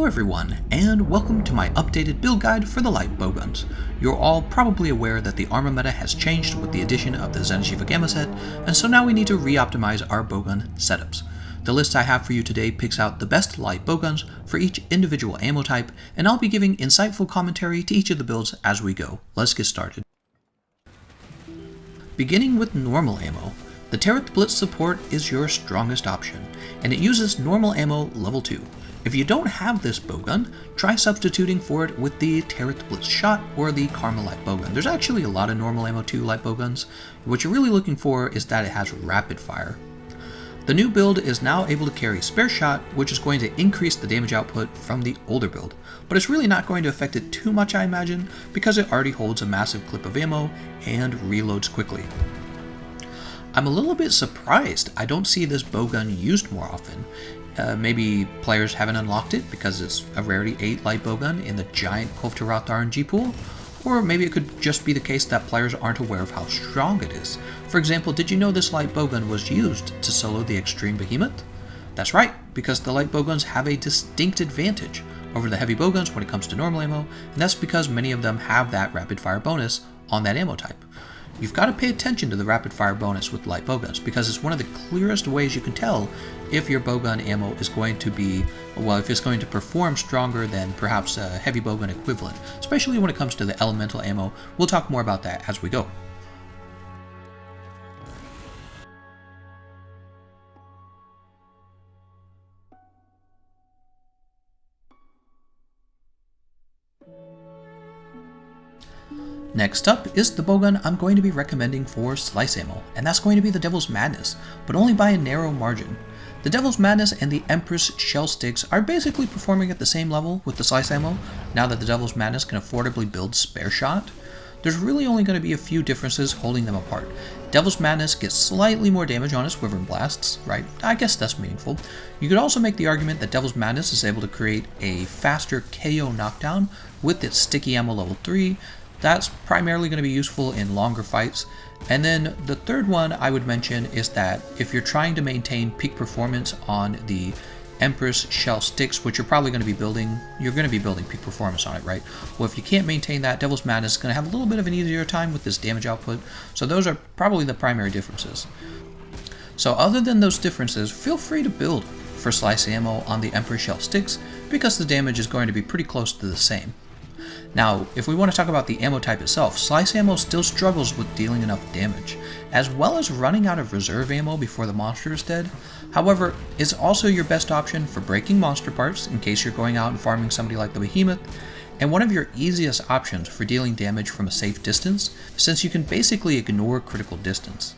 everyone, and welcome to my updated build guide for the Light Bowguns. You're all probably aware that the armor meta has changed with the addition of the Xenojiiva Gamma set, and so now we need to re-optimize our bowgun setups. The list I have for you today picks out the best Light Bowguns for each individual ammo type, and I'll be giving insightful commentary to each of the builds as we go. Let's get started. Beginning with normal ammo, the Turret Blitz support is your strongest option, and it uses normal ammo level 2. If you don't have this bowgun, try substituting for it with the Turret Blitz Shot or the Karma Light Bowgun. There's actually a lot of normal ammo 2 light bowguns. What you're really looking for is that it has rapid fire. The new build is now able to carry Spare Shot, which is going to increase the damage output from the older build, but it's really not going to affect it too much, I imagine, because it already holds a massive clip of ammo and reloads quickly. I'm a little bit surprised I don't see this bowgun used more often. Maybe players haven't unlocked it because it's a rarity 8 light bowgun in the giant Kulve RNG pool, or maybe it could just be the case that players aren't aware of how strong it is. For example, did you know this light bowgun was used to solo the Extreme Behemoth? That's right, because the light bowguns have a distinct advantage over the heavy bowguns when it comes to normal ammo, and that's because many of them have that rapid fire bonus on that ammo type. You've got to pay attention to the rapid fire bonus with light bowguns because it's one of the clearest ways you can tell if your bowgun ammo is going to be, well, if it's going to perform stronger than perhaps a heavy bowgun equivalent, especially when it comes to the elemental ammo. We'll talk more about that as we go. Next up is the bowgun I'm going to be recommending for slice ammo, and that's going to be the Devil's Madness, but only by a narrow margin. The Devil's Madness and the Empress Shell Sticks are basically performing at the same level with the slice ammo, now that the Devil's Madness can affordably build Spare Shot. There's really only going to be a few differences holding them apart. Devil's Madness gets slightly more damage on its Wyvernblasts, right? I guess that's meaningful. You could also make the argument that Devil's Madness is able to create a faster KO knockdown with its sticky ammo level 3, That's primarily going to be useful in longer fights. And then the third one I would mention is that if you're trying to maintain peak performance on the Empress Shell Sticks, which you're probably going to be building, you're going to be building peak performance on it, right? Well, if you can't maintain that, Devil's Madness is going to have a little bit of an easier time with this damage output. So those are probably the primary differences. So other than those differences, feel free to build for slice ammo on the Empress Shell Sticks because the damage is going to be pretty close to the same. Now, if we want to talk about the ammo type itself, slice ammo still struggles with dealing enough damage, as well as running out of reserve ammo before the monster is dead. However, it's also your best option for breaking monster parts in case you're going out and farming somebody like the Behemoth, and one of your easiest options for dealing damage from a safe distance, since you can basically ignore critical distance.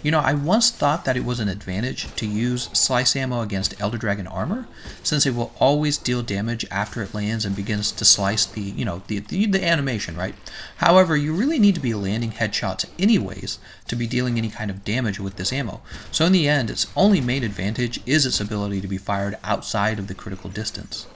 You know, I once thought that it was an advantage to use slice ammo against Elder Dragon armor, since it will always deal damage after it lands and begins to slice the animation, right? However, you really need to be landing headshots anyways to be dealing any kind of damage with this ammo. So in the end, its only main advantage is its ability to be fired outside of the critical distance.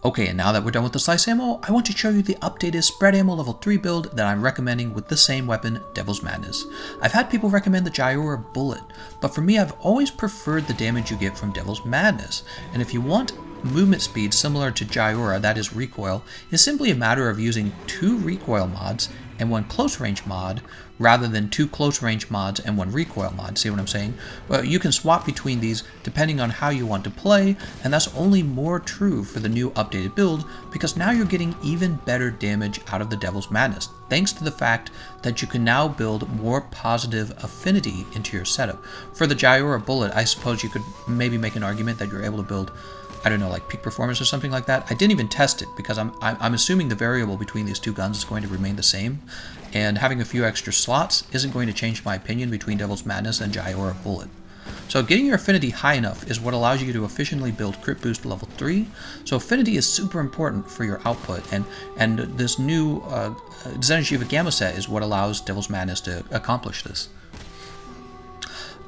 Okay, and now that we're done with the slice ammo, I want to show you the updated spread ammo level 3 build that I'm recommending with the same weapon, Devil's Madness. I've had people recommend the Xenojiiva bullet, but for me I've always preferred the damage you get from Devil's Madness, and if you want movement speed similar to Xenojiiva, that is recoil, it's simply a matter of using 2 recoil mods and 1 close range mod, rather than 2 close range mods and 1 recoil mod. See what I'm saying? Well, you can swap between these depending on how you want to play, and that's only more true for the new updated build because now you're getting even better damage out of the Devil's Madness, thanks to the fact that you can now build more positive affinity into your setup. For the Xenojiiva bullet, I suppose you could maybe make an argument that you're able to build, I don't know, like peak performance or something like that. I didn't even test it because I'm assuming the variable between these two guns is going to remain the same, and having a few extra slots isn't going to change my opinion between Devil's Madness and Xenojiiva bullet. So getting your affinity high enough is what allows you to efficiently build crit boost level 3. So affinity is super important for your output, and this new Xenojiiva Gamma set is what allows Devil's Madness to accomplish this.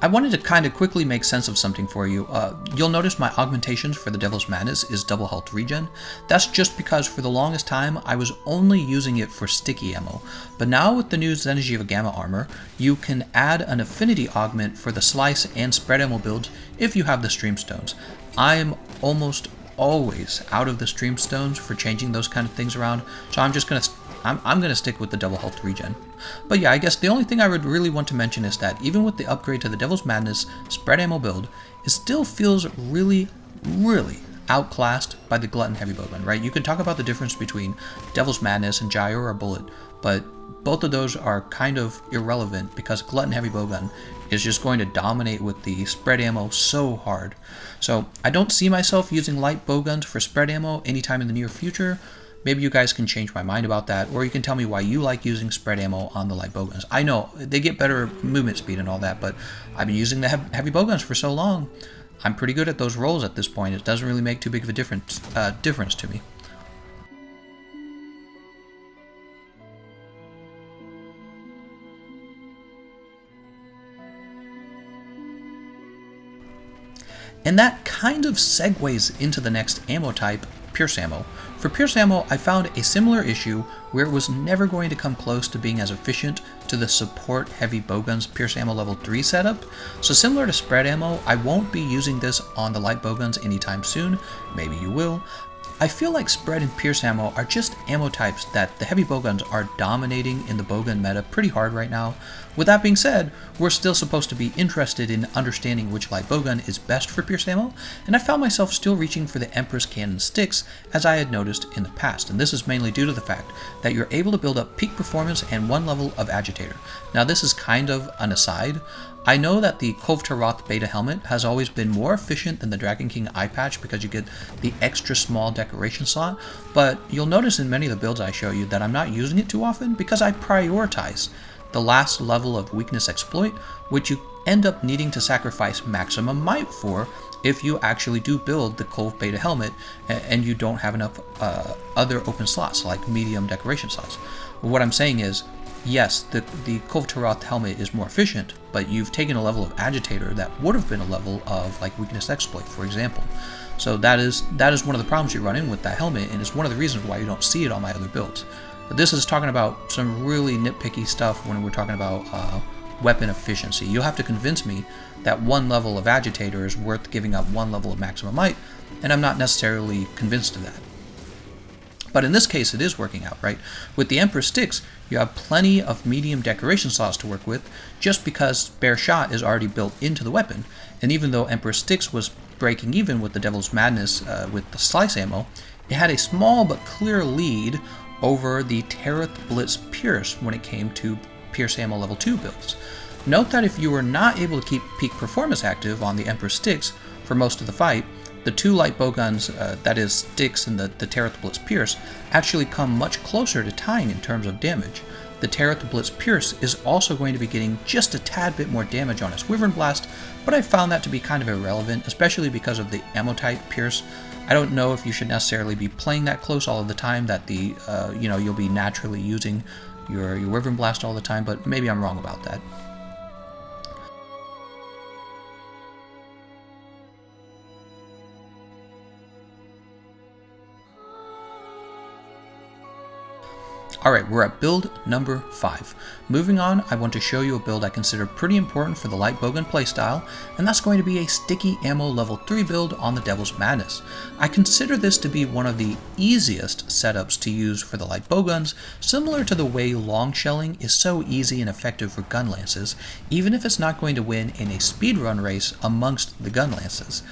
I wanted to kind of quickly make sense of something for you. You'll notice my augmentations for the Devil's Madness is double health regen. That's just because for the longest time I was only using it for sticky ammo. But now with the new Xenojiiva Gamma Armor, you can add an affinity augment for the slice and spread ammo builds if you have the stream stones. I am almost always out of the stream stones for changing those kind of things around, so I'm gonna stick with the double health regen. But yeah, I guess the only thing I would really want to mention is that even with the upgrade to the Devil's Madness spread ammo build, it still feels really outclassed by the Glutton Heavy Bowgun, right? You can talk about the difference between Devil's Madness and Gyro or Bullet, but both of those are kind of irrelevant because Glutton Heavy Bowgun is just going to dominate with the spread ammo so hard. So I don't see myself using light bowguns for spread ammo anytime in the near future. Maybe you guys can change my mind about that, or you can tell me why you like using spread ammo on the light bowguns. I know they get better movement speed and all that, but I've been using the heavy bowguns for so long. I'm pretty good at those rolls at this point. It doesn't really make too big of a difference to me. And that kind of segues into the next ammo type, Pierce Ammo. For Pierce Ammo, I found a similar issue where it was never going to come close to being as efficient to the support heavy bowguns Pierce Ammo level 3 setup. So similar to spread ammo, I won't be using this on the light bowguns anytime soon. Maybe you will. I feel like spread and pierce ammo are just ammo types that the heavy bowguns are dominating in the bowgun meta pretty hard right now. With that being said, we're still supposed to be interested in understanding which light bowgun is best for pierce ammo, and I found myself still reaching for the Empress Cannon sticks as I had noticed in the past, and this is mainly due to the fact that you're able to build up peak performance and one level of agitator. Now this is kind of an aside. I know that the Kulve Beta helmet has always been more efficient than the Dragon King eye patch because you get the extra small decoration slot, but you'll notice in many of the builds I show you that I'm not using it too often because I prioritize the last level of weakness exploit, which you end up needing to sacrifice maximum might for if you actually do build the Kulve Beta helmet and you don't have enough other open slots like medium decoration slots. What I'm saying is, yes, the Kulve helmet is more efficient, but you've taken a level of agitator that would have been a level of like weakness exploit, for example. So that is one of the problems you run in with that helmet, and it's one of the reasons why you don't see it on my other builds. But this is talking about some really nitpicky stuff when we're talking about weapon efficiency. You'll have to convince me that one level of agitator is worth giving up one level of maximum might, and I'm not necessarily convinced of that. But in this case, it is working out, right? With the Emperor sticks, you have plenty of medium decoration slots to work with, just because spare shot is already built into the weapon. And even though Emperor sticks was breaking even with the Devil's Madness with the slice ammo, it had a small but clear lead over the Tereth Blitz Pierce when it came to Pierce Ammo level 2 builds. Note that if you were not able to keep peak performance active on the Emperor sticks for most of the fight, the two light bowguns, that is Sticks and the Tereth Blitz Pierce, actually come much closer to tying in terms of damage. The Tereth Blitz Pierce is also going to be getting just a tad bit more damage on its Wyvernblast, but I found that to be kind of irrelevant, especially because of the ammo type Pierce. I don't know if you should necessarily be playing that close all of the time, that the you'll be naturally using your Wyvernblast all the time, but maybe I'm wrong about that. Alright, we're at build number 5. Moving on, I want to show you a build I consider pretty important for the Light Bowgun playstyle, and that's going to be a sticky ammo level 3 build on the Devil's Madness. I consider this to be one of the easiest setups to use for the Light Bowguns, similar to the way long shelling is so easy and effective for gun lances, even if it's not going to win in a speedrun race amongst the gun lances.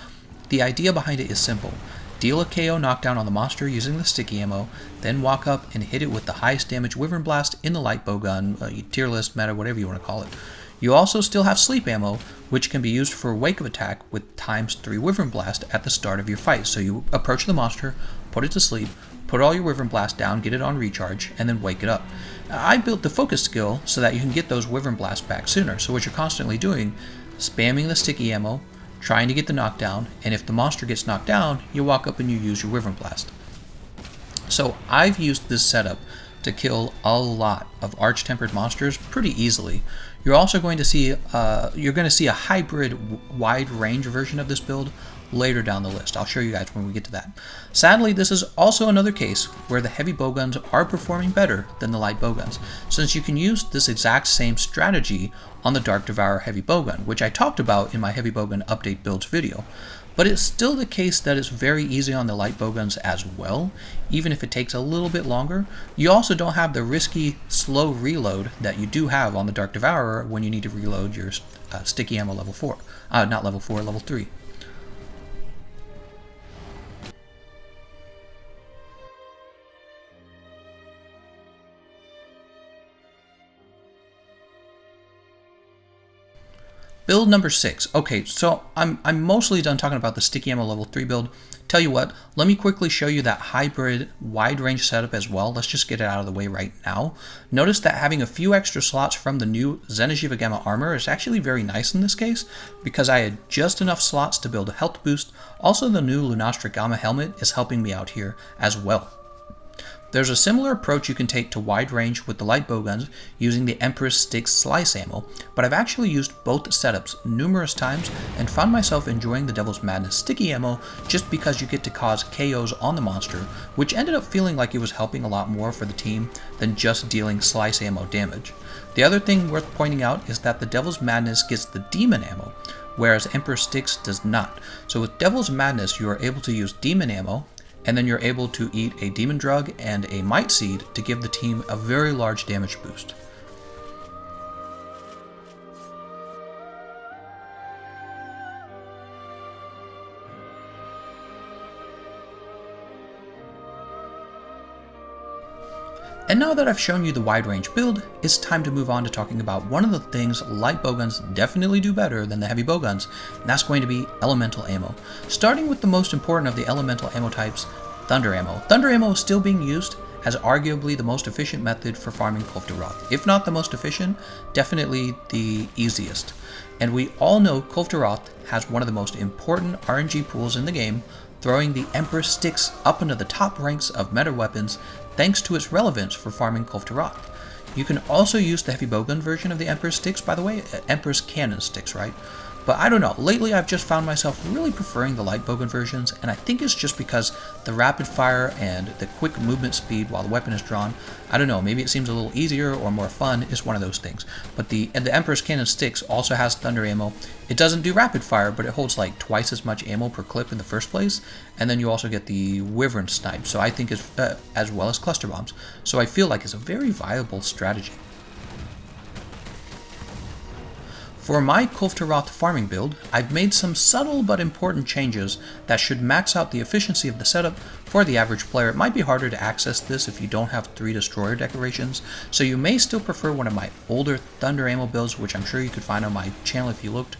The idea behind it is simple. Deal a KO knockdown on the monster using the sticky ammo, then walk up and hit it with the highest damage Wyvernblast in the light bowgun, tier list, meta, whatever you want to call it. You also still have sleep ammo, which can be used for wake of attack with ×3 Wyvernblast at the start of your fight. So you approach the monster, put it to sleep, put all your Wyvernblast down, get it on recharge, and then wake it up. I built the focus skill so that you can get those Wyvernblast back sooner. So what you're constantly doing, spamming the sticky ammo, trying to get the knockdown, and if the monster gets knocked down, you walk up and you use your Wyvernblast. So I've used this setup to kill a lot of arch-tempered monsters pretty easily. You're also going to see a hybrid wide range version of this build later down the list. I'll show you guys when we get to that. Sadly, this is also another case where the heavy bowguns are performing better than the light bowguns, since you can use this exact same strategy on the Dark Devourer heavy bowgun, which I talked about in my heavy bowgun update builds video. But it's still the case that it's very easy on the light bowguns as well, even if it takes a little bit longer. You also don't have the risky slow reload that you do have on the Dark Devourer when you need to reload your sticky ammo level 4. Not level 4, level 3. Build number 6. Okay, so I'm mostly done talking about the sticky ammo level 3 build. Tell you what, let me quickly show you that hybrid wide range setup as well. Let's just get it out of the way right now. Notice that having a few extra slots from the new Xenojiiva Gamma Armor is actually very nice in this case, because I had just enough slots to build a health boost. Also, the new Lunastra Gamma helmet is helping me out here as well. There's a similar approach you can take to wide range with the light bowguns using the Empress Styx slice ammo, but I've actually used both setups numerous times and found myself enjoying the Devil's Madness sticky ammo just because you get to cause KOs on the monster, which ended up feeling like it was helping a lot more for the team than just dealing slice ammo damage. The other thing worth pointing out is that the Devil's Madness gets the demon ammo, whereas Empress Styx does not. So with Devil's Madness you are able to use demon ammo, and then you're able to eat a demon drug and a might seed to give the team a very large damage boost. And now that I've shown you the wide range build, it's time to move on to talking about one of the things light bowguns definitely do better than the heavy bowguns, and that's going to be elemental ammo. Starting with the most important of the elemental ammo types, thunder ammo. Thunder ammo is still being used as arguably the most efficient method for farming Kulve Roth. If not the most efficient, definitely the easiest. And we all know Kulve Roth has one of the most important RNG pools in the game, throwing the Empress Styx up into the top ranks of meta weapons thanks to its relevance for farming Kulve Roth. You can also use the heavy bowgun version of the Empress Styx, by the way, Empress Cannon Styx, right? But I don't know, lately I've just found myself really preferring the light bowgun versions, and I think it's just because the rapid fire and the quick movement speed while the weapon is drawn, I don't know, maybe it seems a little easier or more fun, it's one of those things. But the Empress Cannon Styx also has thunder ammo. It doesn't do rapid fire, but it holds like twice as much ammo per clip in the first place, and then you also get the Wyvern snipe, so I think it's, as well as cluster bombs. So I feel like it's a very viable strategy. For my Kulve Roth farming build, I've made some subtle but important changes that should max out the efficiency of the setup for the average player. It might be harder to access this if you don't have 3 destroyer decorations, so you may still prefer one of my older thunder ammo builds, which I'm sure you could find on my channel if you looked.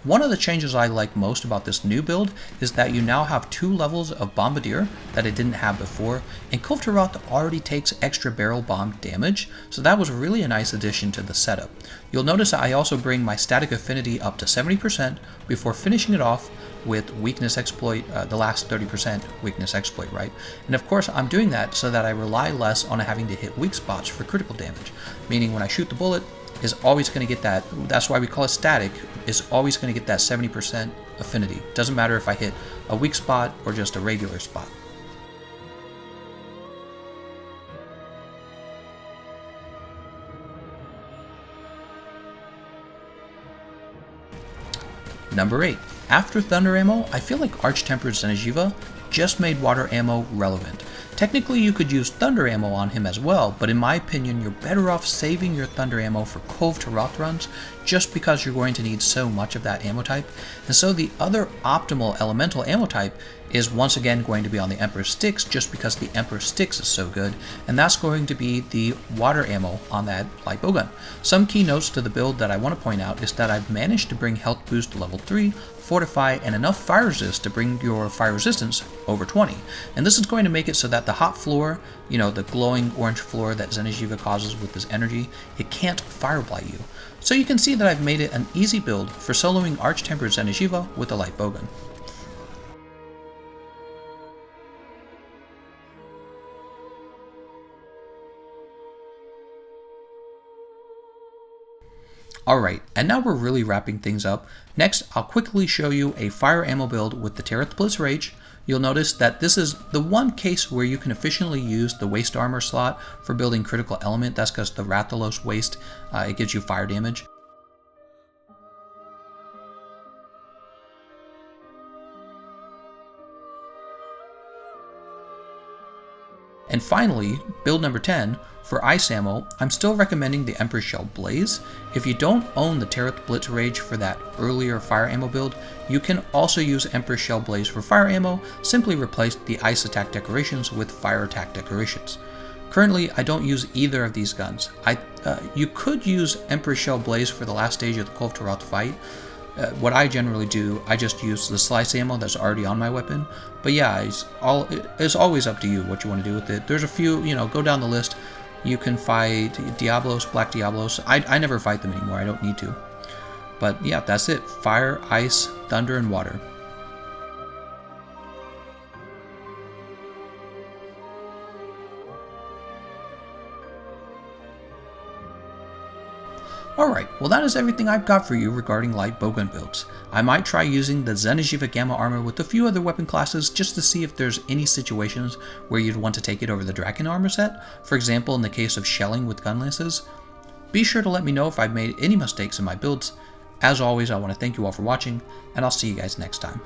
One of the changes I like most about this new build is that you now have 2 levels of Bombardier that it didn't have before, and Kulve Roth already takes extra barrel bomb damage, so that was really a nice addition to the setup. You'll notice that I also bring my static affinity up to 70% before finishing it off with weakness exploit, the last 30% weakness exploit, right? And of course I'm doing that so that I rely less on having to hit weak spots for critical damage, meaning when I shoot the bullet, is always going to get that, that's why we call it static, is always going to get that 70% affinity. Doesn't matter if I hit a weak spot or just a regular spot. Number 8. After thunder ammo, I feel like Arch-Tempered Xenojiiva just made water ammo relevant. Technically you could use thunder ammo on him as well, but in my opinion you're better off saving your thunder ammo for Kulve Roth runs just because you're going to need so much of that ammo type. And so the other optimal elemental ammo type is once again going to be on the Emperor Styx just because the Emperor Styx is so good, and that's going to be the water ammo on that light bowgun. Some key notes to the build that I want to point out is that I've managed to bring health boost to level 3, fortify, and enough fire resist to bring your fire resistance over 20. And this is going to make it so that the hot floor, you know, the glowing orange floor that Xenojiiva causes with this energy, it can't fire blight you. So you can see that I've made it an easy build for soloing Arch-Tempered Xenojiiva with the light bowgun. Alright, and now we're really wrapping things up. Next, I'll quickly show you a fire ammo build with the Tereth Blitz Rage. You'll notice that this is the one case where you can efficiently use the waste armor slot for building critical element. That's because the Rathalos waste, it gives you fire damage. And finally, build number 10, for ice ammo, I'm still recommending the Emperor's Shell Blaze. If you don't own the Tereth Blitz Rage for that earlier fire ammo build, you can also use Emperor's Shell Blaze for fire ammo, simply replace the ice attack decorations with fire attack decorations. Currently, I don't use either of these guns. You could use Emperor's Shell Blaze for the last stage of the Kulve Taroth fight. What I generally do, I just use the slice ammo that's already on my weapon. But yeah, it's always up to you what you want to do with it. There's a few, go down the list. You can fight Diablos, Black Diablos. I never fight them anymore, I don't need to. But yeah, that's it. Fire, ice, thunder, and water. Alright, well that is everything I've got for you regarding Light Bowgun builds. I might try using the Xenojiiva Gamma Armor with a few other weapon classes just to see if there's any situations where you'd want to take it over the Dragon Armor set, for example in the case of shelling with gun lances. Be sure to let me know if I've made any mistakes in my builds. As always, I want to thank you all for watching, and I'll see you guys next time.